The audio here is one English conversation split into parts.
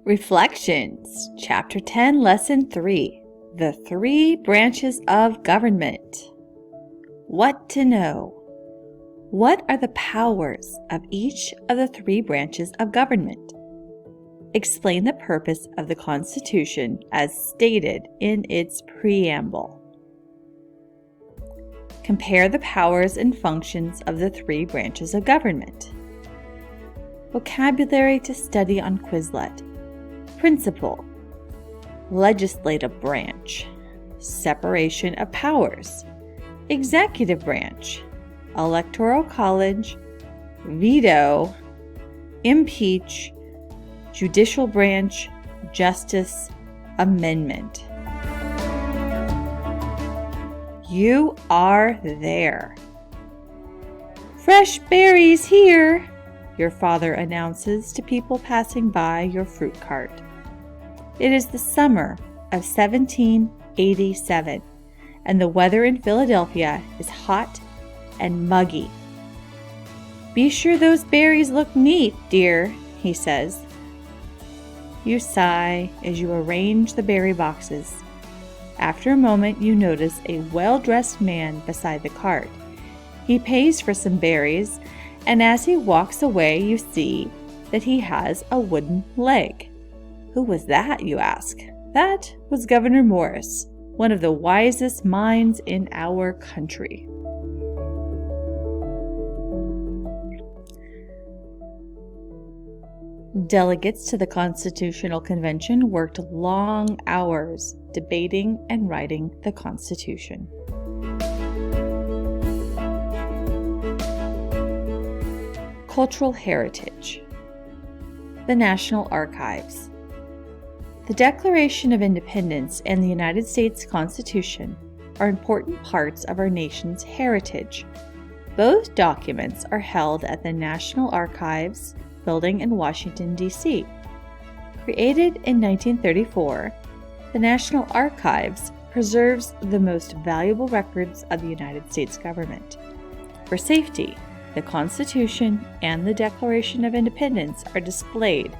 Reflections, Chapter 10, Lesson 3, The Three Branches of Government. What to know? What are the powers of each of the three branches of government? Explain the purpose of the Constitution as stated in its Preamble. Compare the powers and functions of the three branches of government. Vocabulary to study on Quizlet. Principle, legislative branch, separation of powers, executive branch, electoral college, veto, impeach, judicial branch, justice, amendment. You are there. Fresh berries here, your father announces to people passing by your fruit cart. It is the summer of 1787, and the weather in Philadelphia is hot and muggy. Be sure those berries look neat, dear, he says. You sigh as you arrange the berry boxes. After a moment, you notice a well-dressed man beside the cart. He pays for some berries, and as he walks away, you see that he has a wooden leg. Who was that, you ask? That was Governor Morris, one of the wisest minds in our country. Delegates to the Constitutional Convention worked long hours debating and writing the Constitution. Cultural heritage. The National Archives. The Declaration of Independence and the United States Constitution are important parts of our nation's heritage. Both documents are held at the National Archives building in Washington, D.C. Created in 1934, the National Archives preserves the most valuable records of the United States government. For safety, the Constitution and the Declaration of Independence are displayed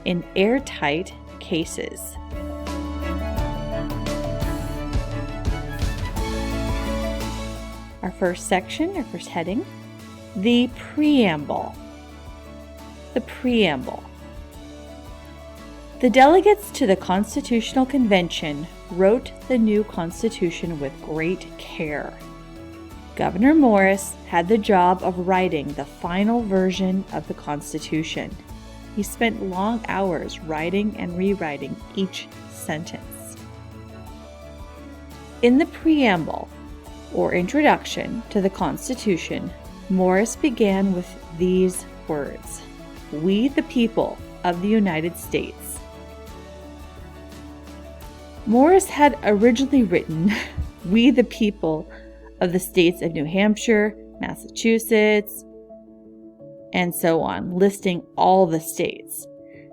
in airtight cases. Our first heading, the Preamble. The Preamble. The delegates to the Constitutional Convention wrote the new Constitution with great care. Governor Morris had the job of writing the final version of the Constitution. He spent long hours writing and rewriting each sentence. In the Preamble, or Introduction to the Constitution, Morris began with these words: "We, the people of the United States." Morris had originally written, "We, the people of the states of New Hampshire, Massachusetts," and so on, listing all the states.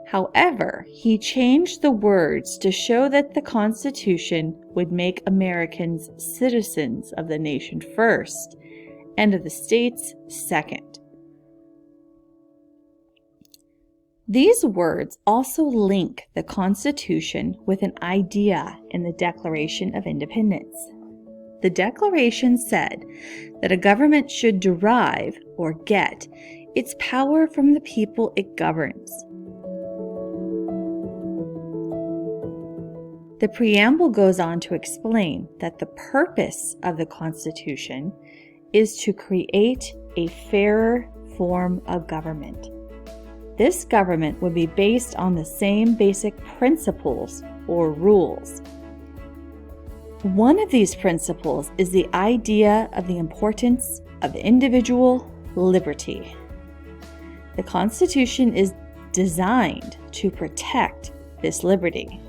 However, he changed the words to show that the Constitution would make Americans citizens of the nation first, and of the states second. These words also link the Constitution with an idea in the Declaration of Independence. The Declaration said that a government should derive, or get, its power from the people it governs. The Preamble goes on to explain that the purpose of the Constitution is to create a fairer form of government. This government would be based on the same basic principles or rules. One of these principles is the idea of the importance of individual liberty. The Constitution is designed to protect this liberty.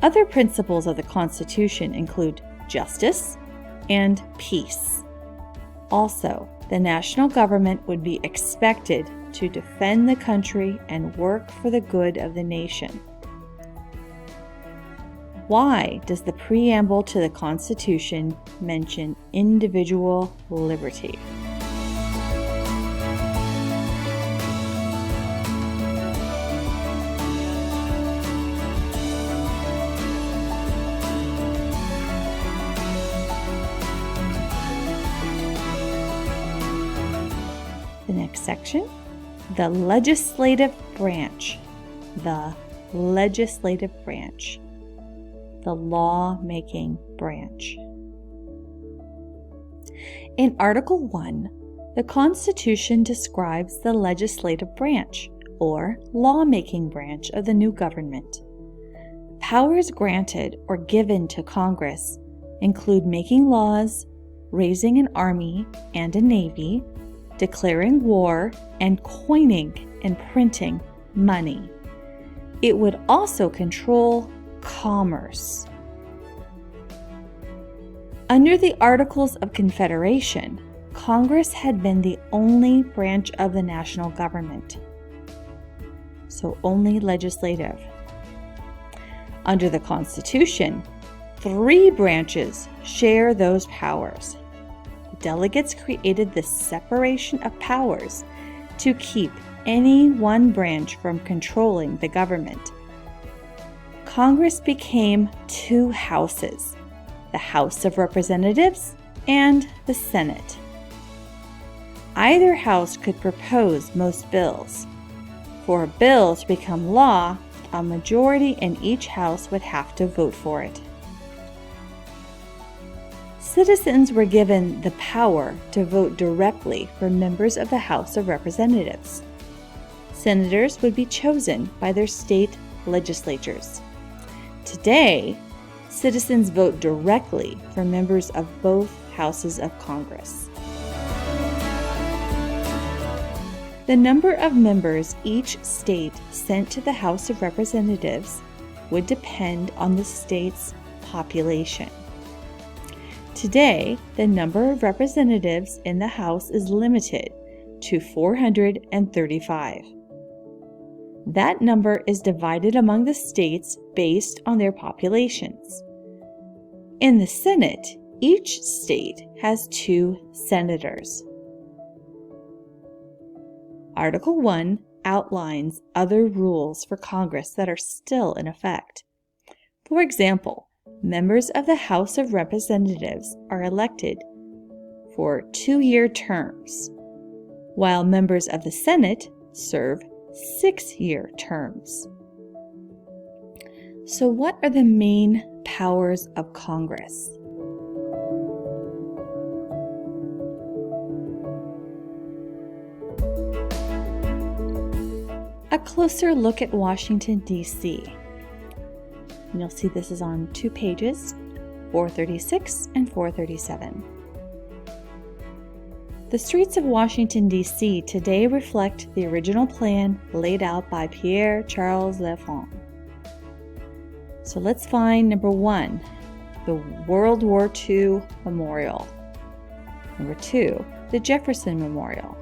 Other principles of the Constitution include justice and peace. Also, the national government would be expected to defend the country and work for the good of the nation. Why does the Preamble to the Constitution mention individual liberty? Next section, the legislative branch. The legislative branch. The law-making branch. In Article 1, the Constitution describes the legislative branch, or law-making branch of the new government. Powers granted or given to Congress include making laws, raising an army and a navy, declaring war, and coining and printing money. It would also control commerce. Under the Articles of Confederation, Congress had been the only branch of the national government, so only legislative. Under the Constitution, 3 branches share those powers. The delegates created this separation of powers to keep any one branch from controlling the government. Congress became 2 houses, the House of Representatives and the Senate. Either house could propose most bills. For a bill to become law, a majority in each house would have to vote for it. Citizens were given the power to vote directly for members of the House of Representatives. Senators would be chosen by their state legislatures. Today, citizens vote directly for members of both houses of Congress. The number of members each state sent to the House of Representatives would depend on the state's population. Today, the number of representatives in the House is limited to 435. That number is divided among the states based on their populations. In the Senate, each state has 2 senators. Article 1 outlines other rules for Congress that are still in effect. For example, members of the House of Representatives are elected for 2-year terms, while members of the Senate serve 6-year terms. So what are the main powers of Congress? A closer look at Washington, D.C. And you'll see this is on 2 pages, 436 and 437. The streets of Washington, D.C. today reflect the original plan laid out by Pierre Charles L'Enfant. So let's find number 1, the World War II Memorial. Number 2, the Jefferson Memorial.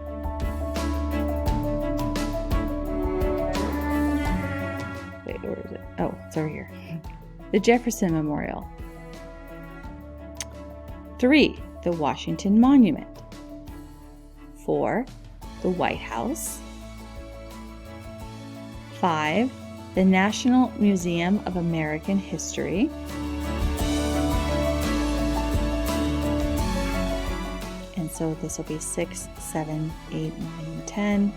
Wait, where is it? Oh, it's over here. The Jefferson Memorial. 3, the Washington Monument. 4, the White House. 5, the National Museum of American History. And so this will be 6, 7, 8, 9, and 10.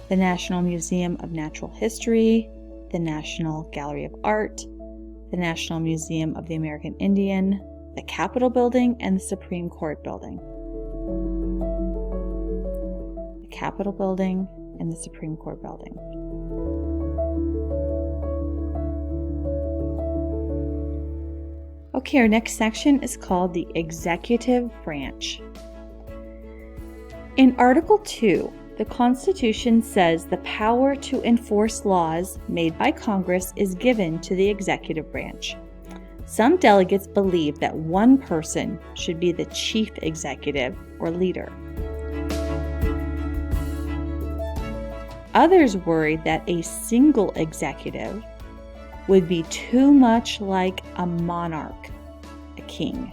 The National Museum of Natural History, the National Gallery of Art, the National Museum of the American Indian, the Capitol Building, and the Supreme Court Building. The Capitol Building and the Supreme Court Building. Okay, our next section is called the Executive Branch. In Article 2, the Constitution says the power to enforce laws made by Congress is given to the executive branch. Some delegates believe that one person should be the chief executive or leader. Others worry that a single executive would be too much like a monarch, a king.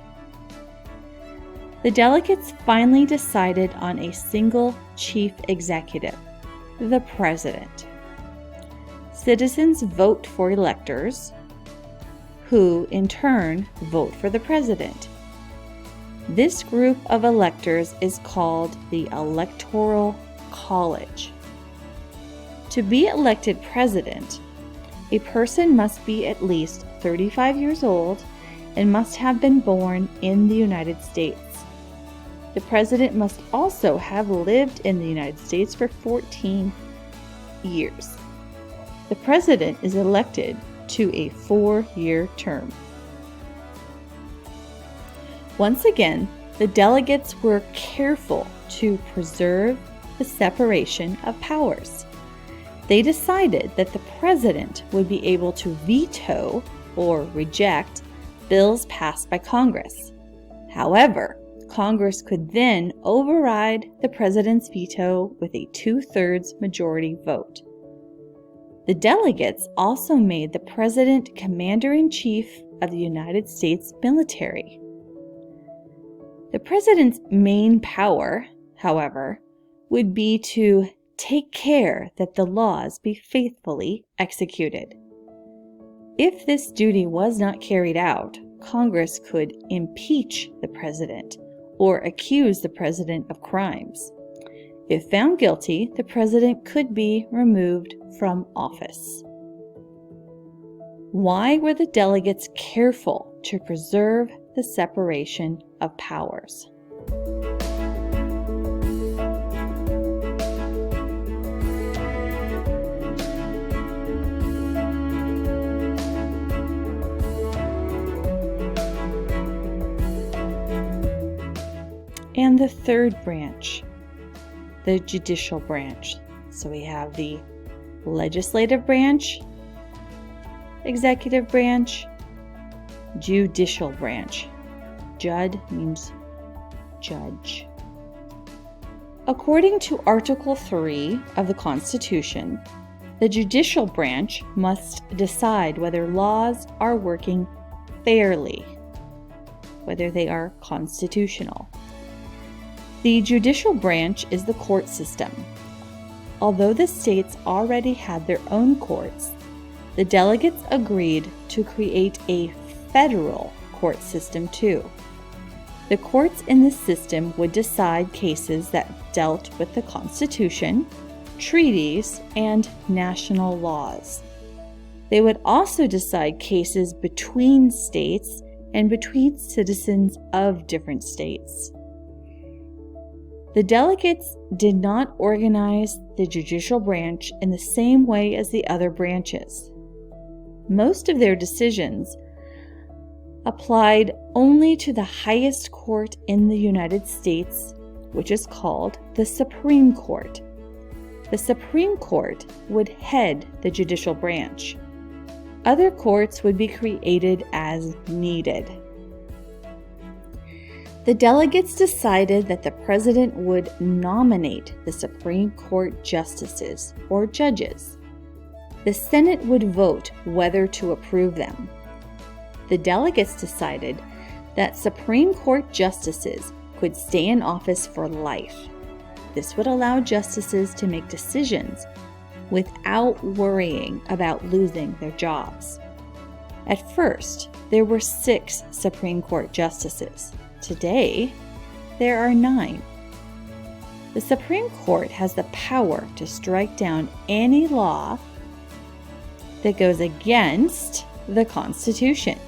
The delegates finally decided on a single chief executive, the president. Citizens vote for electors who in turn vote for the president. This group of electors is called the Electoral College. To be elected president, a person must be at least 35 years old and must have been born in the United States. The president must also have lived in the United States for 14 years. The president is elected to a 4-year term. Once again, the delegates were careful to preserve the separation of powers. They decided that the president would be able to veto or reject bills passed by Congress. However, Congress could then override the president's veto with a 2/3 majority vote. The delegates also made the president commander-in-chief of the United States military. The president's main power, however, would be to take care that the laws be faithfully executed. If this duty was not carried out, Congress could impeach the president or accuse the president of crimes. If found guilty, the president could be removed from office. Why were the delegates careful to preserve the separation of powers? And the third branch, the judicial branch. So we have the legislative branch, executive branch, judicial branch. Jud means judge. According to Article 3 of the Constitution, the judicial branch must decide whether laws are working fairly, whether they are constitutional. The judicial branch is the court system. Although the states already had their own courts, the delegates agreed to create a federal court system too. The courts in this system would decide cases that dealt with the Constitution, treaties, and national laws. They would also decide cases between states and between citizens of different states. The delegates did not organize the judicial branch in the same way as the other branches. Most of their decisions applied only to the highest court in the United States, which is called the Supreme Court. The Supreme Court would head the judicial branch. Other courts would be created as needed. The delegates decided that the president would nominate the Supreme Court justices or judges. The Senate would vote whether to approve them. The delegates decided that Supreme Court justices could stay in office for life. This would allow justices to make decisions without worrying about losing their jobs. At first, there were 6 Supreme Court justices. Today, there are 9. The Supreme Court has the power to strike down any law that goes against the Constitution.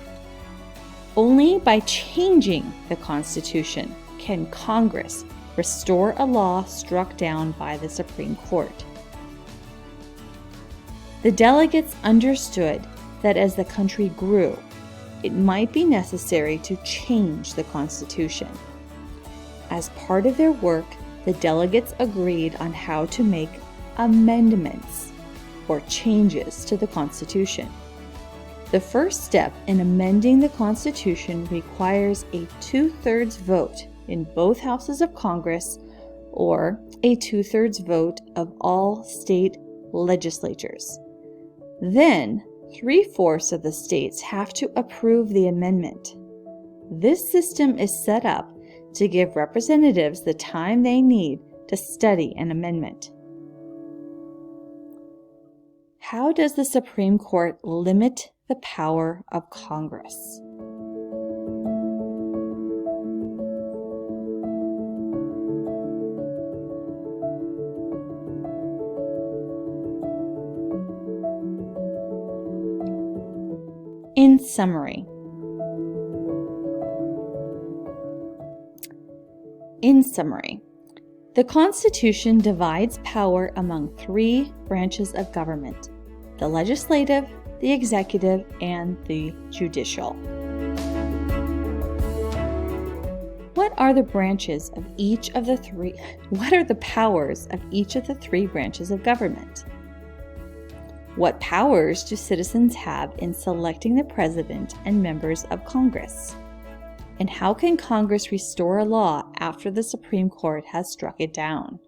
Only by changing the Constitution can Congress restore a law struck down by the Supreme Court. The delegates understood that as the country grew, it might be necessary to change the Constitution. As part of their work, the delegates agreed on how to make amendments or changes to the Constitution. The first step in amending the Constitution requires a 2/3 vote in both houses of Congress or a 2/3 vote of all state legislatures. Then, 3/4 of the states have to approve the amendment. This system is set up to give representatives the time they need to study an amendment. How does the Supreme Court limit the power of Congress. In summary, the Constitution divides power among three branches of government: the legislative, the executive, and the judicial. What are the powers of each of the three branches of government? What powers do citizens have in selecting the president and members of Congress? And how can Congress restore a law after the Supreme Court has struck it down?